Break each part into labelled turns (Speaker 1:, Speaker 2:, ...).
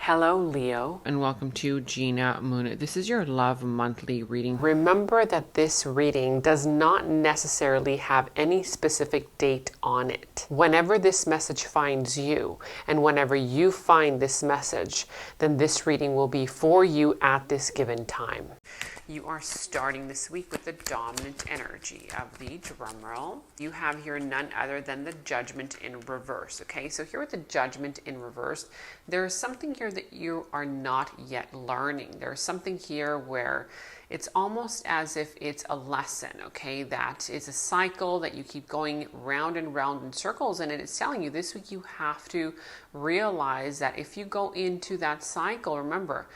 Speaker 1: Hello, Leo.
Speaker 2: And welcome to Gena Moon. This is your love monthly reading.
Speaker 1: Remember that this reading does not necessarily have any specific date on it. Whenever this message finds you, and whenever you find this message, then this reading will be for you at this given time. You are starting this week with the dominant energy of the drum roll. You have here none other than the Judgment in reverse. Okay, so here with the Judgment in reverse, there is something here that you are not yet learning. There's something here where it's almost as if it's a lesson, okay? That is a cycle that you keep going round and round in circles, and it's telling you this week you have to realize that if you go into that cycle, remember,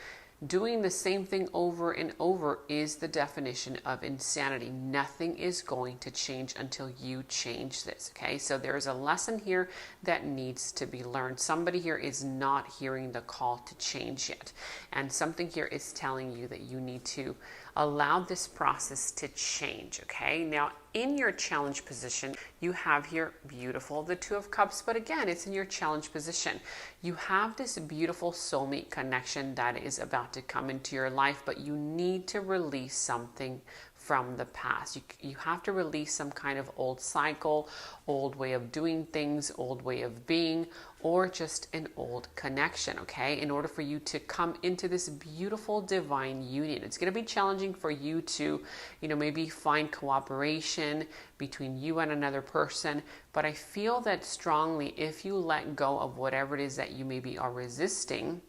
Speaker 1: doing the same thing over and over is the definition of insanity. Nothing is going to change until you change this, okay? So there's a lesson here that needs to be learned. Somebody here is not hearing the call to change yet. And something here is telling you that you need to allow this process to change, okay? Now, in your challenge position, you have here beautiful, the Two of Cups, but again, it's in your challenge position. You have this beautiful soulmate connection that is about to come into your life, but you need to release something from the past. You have to release some kind of old cycle, old way of doing things, old way of being, or just an old connection, okay? In order for you to come into this beautiful divine union. It's going to be challenging for you to, maybe find cooperation between you and another person, but I feel that strongly if you let go of whatever it is that you maybe are resisting,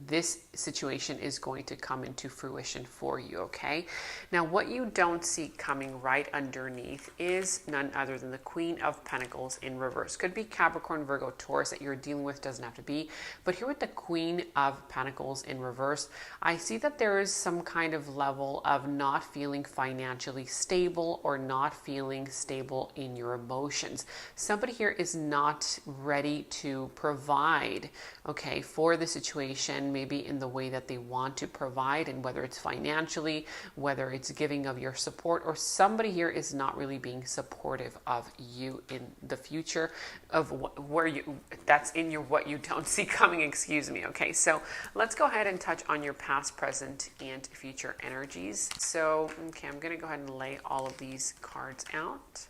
Speaker 1: this situation is going to come into fruition for you, okay? Now, what you don't see coming right underneath is none other than the Queen of Pentacles in reverse. Could be Capricorn, Virgo, Taurus that you're dealing with, doesn't have to be. But here with the Queen of Pentacles in reverse, I see that there is some kind of level of not feeling financially stable or not feeling stable in your emotions. Somebody here is not ready to provide, okay, for the situation, maybe in the way that they want to provide, and whether it's financially, whether it's giving of your support, or somebody here is not really being supportive of you in the future of that's in your what you don't see coming, excuse me. Okay, so let's go ahead and touch on your past, present, and future energies. So, okay, I'm going to go ahead and lay all of these cards out.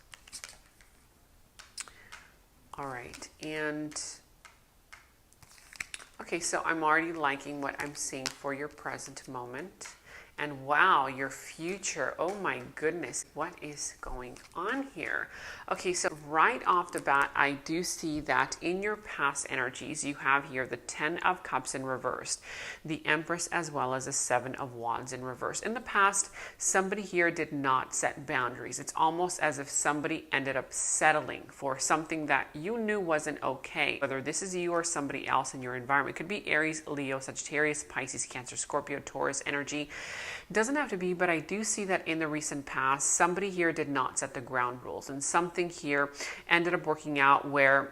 Speaker 1: All right, and okay, so I'm already liking what I'm seeing for your present moment. And wow, your future, oh my goodness, what is going on here? Okay, so right off the bat, I do see that in your past energies, you have here the 10 of Cups in reverse, the Empress, as well as the 7 of Wands in reverse. In the past, somebody here did not set boundaries. It's almost as if somebody ended up settling for something that you knew wasn't okay. Whether this is you or somebody else in your environment. It could be Aries, Leo, Sagittarius, Pisces, Cancer, Scorpio, Taurus energy. Doesn't have to be, but I do see that in the recent past, somebody here did not set the ground rules, and something here ended up working out where,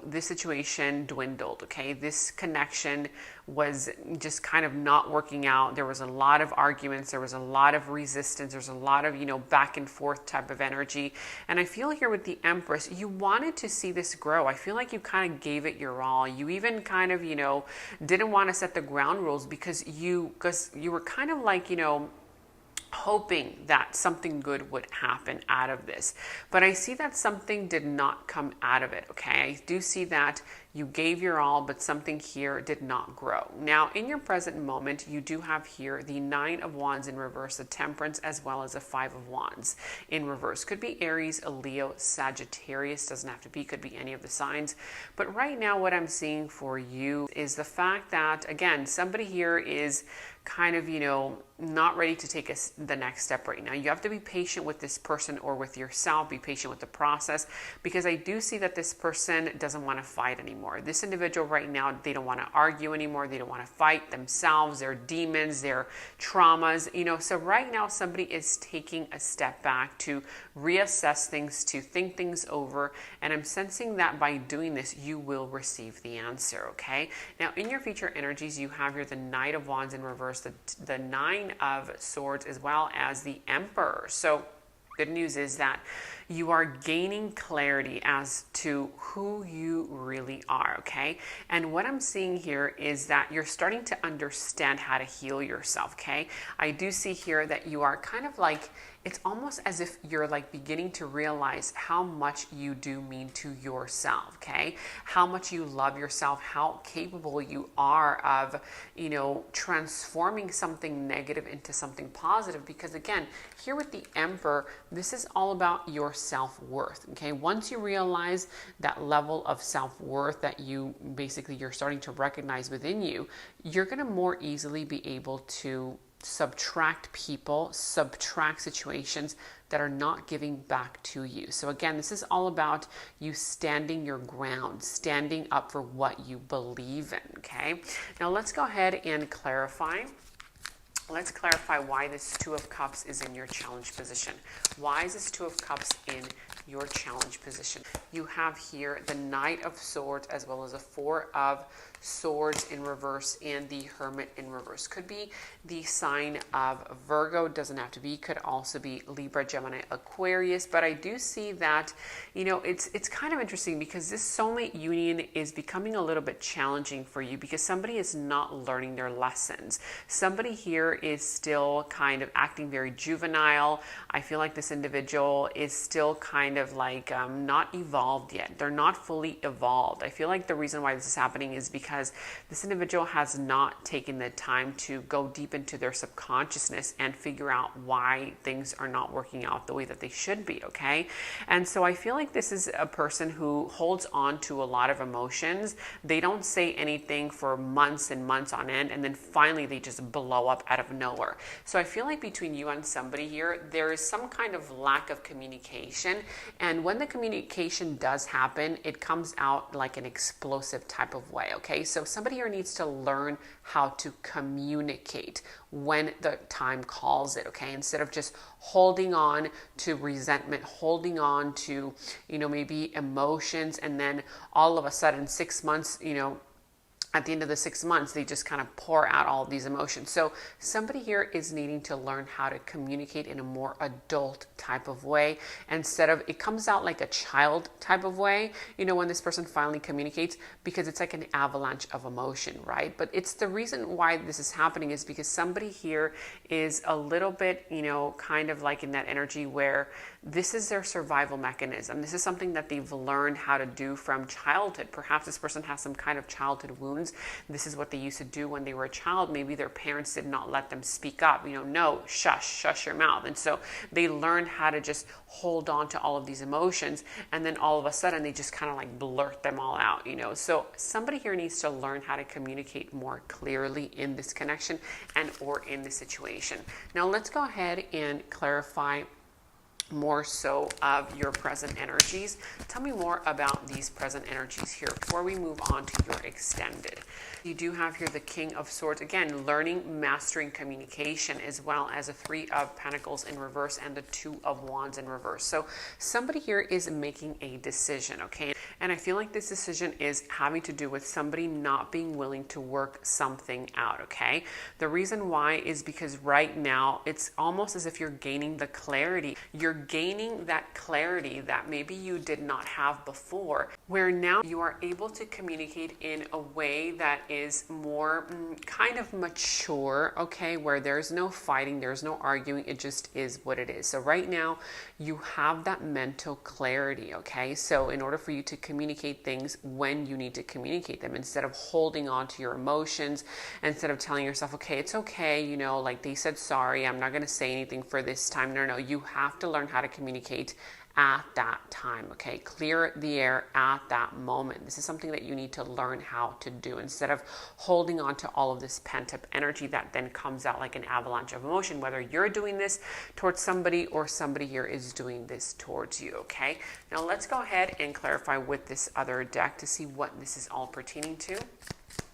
Speaker 1: this situation dwindled, okay? This connection was just kind of not working out. There was a lot of arguments, there was a lot of resistance, there's a lot of, back and forth type of energy. And I feel here with the Empress, you wanted to see this grow. I feel like you kind of gave it your all. You even kind of, didn't want to set the ground rules because you were kind of like, hoping that something good would happen out of this. But I see that something did not come out of it, okay? I do see that you gave your all, but something here did not grow. Now, in your present moment, you do have here the 9 of Wands in reverse, the Temperance, as well as the 5 of Wands in reverse. Could be Aries, a Leo, Sagittarius, doesn't have to be, could be any of the signs. But right now, what I'm seeing for you is the fact that, again, somebody here is kind of, not ready to take the next step right now. You have to be patient with this person or with yourself, be patient with the process, because I do see that this person doesn't want to fight anymore. This individual right now, they don't want to argue anymore. They don't want to fight themselves, their demons, their traumas, so right now somebody is taking a step back to reassess things, to think things over, and I'm sensing that by doing this, you will receive the answer, okay? Now, in your future energies, you have here the Knight of Wands in reverse, the 9 of Swords, as well as the Emperor. So good news is that You are gaining clarity as to who you really are, okay? And what I'm seeing here is that you're starting to understand how to heal yourself, okay? I do see here that you are kind of like, it's almost as if you're like beginning to realize how much you do mean to yourself, okay? How much you love yourself, how capable you are of, you know, transforming something negative into something positive. Because again, here with the Emperor, this is all about your self-worth, okay? Once you realize that level of self-worth that you're starting to recognize within you, you're going to more easily be able to subtract people, subtract situations that are not giving back to you. So again, this is all about you standing your ground, standing up for what you believe in, okay? Now let's go ahead and clarify. Let's clarify why this Two of Cups is in your challenge position. Why is this Two of Cups in your challenge position? You have here the Knight of Swords as well as a Four of Swords in reverse and the Hermit in reverse. Could be the sign of Virgo, doesn't have to be, could also be Libra, Gemini, Aquarius. But I do see that, you know, it's kind of interesting because this soulmate union is becoming a little bit challenging for you because somebody is not learning their lessons. Somebody here is still kind of acting very juvenile. I feel like this individual is still kind of like not evolved yet. They're not fully evolved. I feel like the reason why this is happening is because this individual has not taken the time to go deep into their subconsciousness and figure out why things are not working out the way that they should be, okay? And so I feel like this is a person who holds on to a lot of emotions. They don't say anything for months and months on end, and then finally they just blow up out of nowhere. So I feel like between you and somebody here, there is some kind of lack of communication. And when the communication does happen, it comes out like an explosive type of way, okay? So somebody here needs to learn how to communicate when the time calls it, okay? Instead of just holding on to resentment, holding on to, you know, maybe emotions, and then all of a sudden 6 months, you know, at the end of the 6 months, they just kind of pour out all of these emotions. So somebody here is needing to learn how to communicate in a more adult type of way. Instead of, it comes out like a child type of way, you know, when this person finally communicates, because it's like an avalanche of emotion, right? But it's the reason why this is happening is because somebody here is a little bit, you know, kind of like in that energy where this is their survival mechanism. This is something that they've learned how to do from childhood. Perhaps this person has some kind of childhood wounds. This is what they used to do when they were a child. Maybe their parents did not let them speak up. You know, no, shush your mouth. And so they learned how to just hold on to all of these emotions. And then all of a sudden they just kind of like blurt them all out, you know. So somebody here needs to learn how to communicate more clearly in this connection and or in this situation. Now let's go ahead and clarify more so of your present energies. Tell me more about these present energies here before we move on to your extended. You do have here the King of Swords. Again, learning, mastering communication, as well as a Three of Pentacles in reverse and the Two of Wands in reverse. So somebody here is making a decision, okay? And I feel like this decision is having to do with somebody not being willing to work something out, okay? The reason why is because right now it's almost as if you're gaining the clarity. You're gaining that clarity that maybe you did not have before, where now you are able to communicate in a way that is more kind of mature, okay, where there's no fighting, there's no arguing, it just is what it is. So right now you have that mental clarity, okay? So in order for you to communicate things when you need to communicate them, instead of holding on to your emotions, instead of telling yourself, okay, it's okay, you know, like they said sorry, I'm not going to say anything for this time. No, you have to learn how to communicate at that time, okay? Clear the air at that moment. This is something that you need to learn how to do instead of holding on to all of this pent-up energy that then comes out like an avalanche of emotion, whether you're doing this towards somebody or somebody here is doing this towards you, okay? Now let's go ahead and clarify with this other deck to see what this is all pertaining to.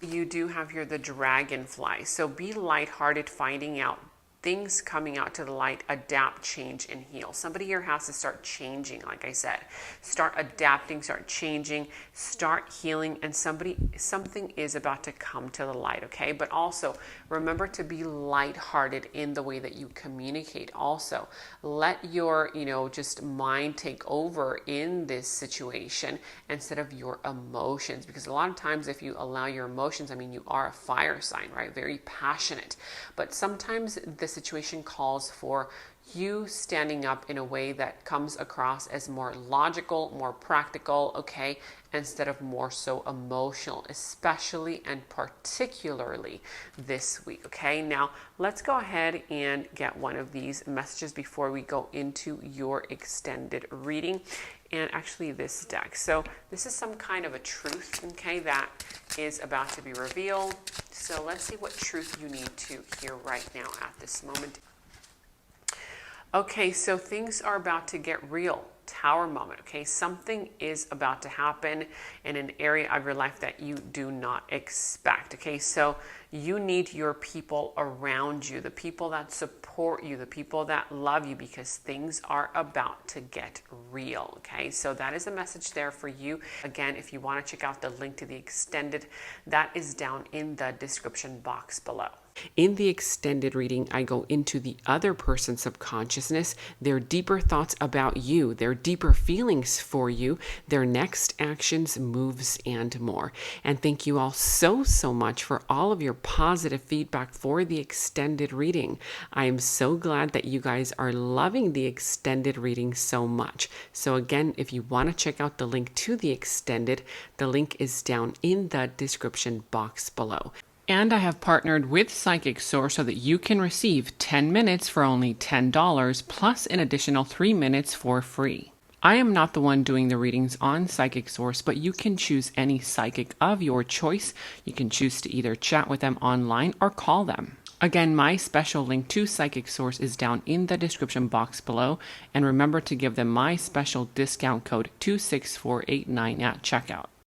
Speaker 1: You do have here the Dragonfly. So be lighthearted, finding out things coming out to the light, adapt, change, and heal. Somebody here has to start changing, like I said. Start adapting, start changing, start healing, and something is about to come to the light, okay? But also, remember to be lighthearted in the way that you communicate also. Let your, just mind take over in this situation instead of your emotions. Because a lot of times if you allow your emotions, you are a fire sign, right? Very passionate. But sometimes the situation calls for you standing up in a way that comes across as more logical, more practical, okay, instead of more so emotional, especially and particularly this week, okay? Now, let's go ahead and get one of these messages before we go into your extended reading, and actually this deck. So this is some kind of a truth, okay, that is about to be revealed. So let's see what truth you need to hear right now at this moment. Okay, so things are about to get real. Tower moment, okay? Something is about to happen in an area of your life that you do not expect, okay? So you need your people around you, the people that support you, the people that love you, because things are about to get real, okay? So that is a message there for you. Again, if you want to check out the link to the extended, that is down in the description box below. In the extended reading, I go into the other person's subconsciousness, their deeper thoughts about you, their deeper feelings for you, their next actions, moves, and more. And thank you all so much for all of your positive feedback for the extended reading. I am so glad that you guys are loving the extended reading so much. So again, if you want to check out the link to the extended, the link is down in the description box below. And I have partnered with Psychic Source so that you can receive 10 minutes for only $10 plus an additional 3 minutes for free. I am not the one doing the readings on Psychic Source, but you can choose any psychic of your choice. You can choose to either chat with them online or call them. Again, my special link to Psychic Source is down in the description box below. And remember to give them my special discount code 26489 at checkout.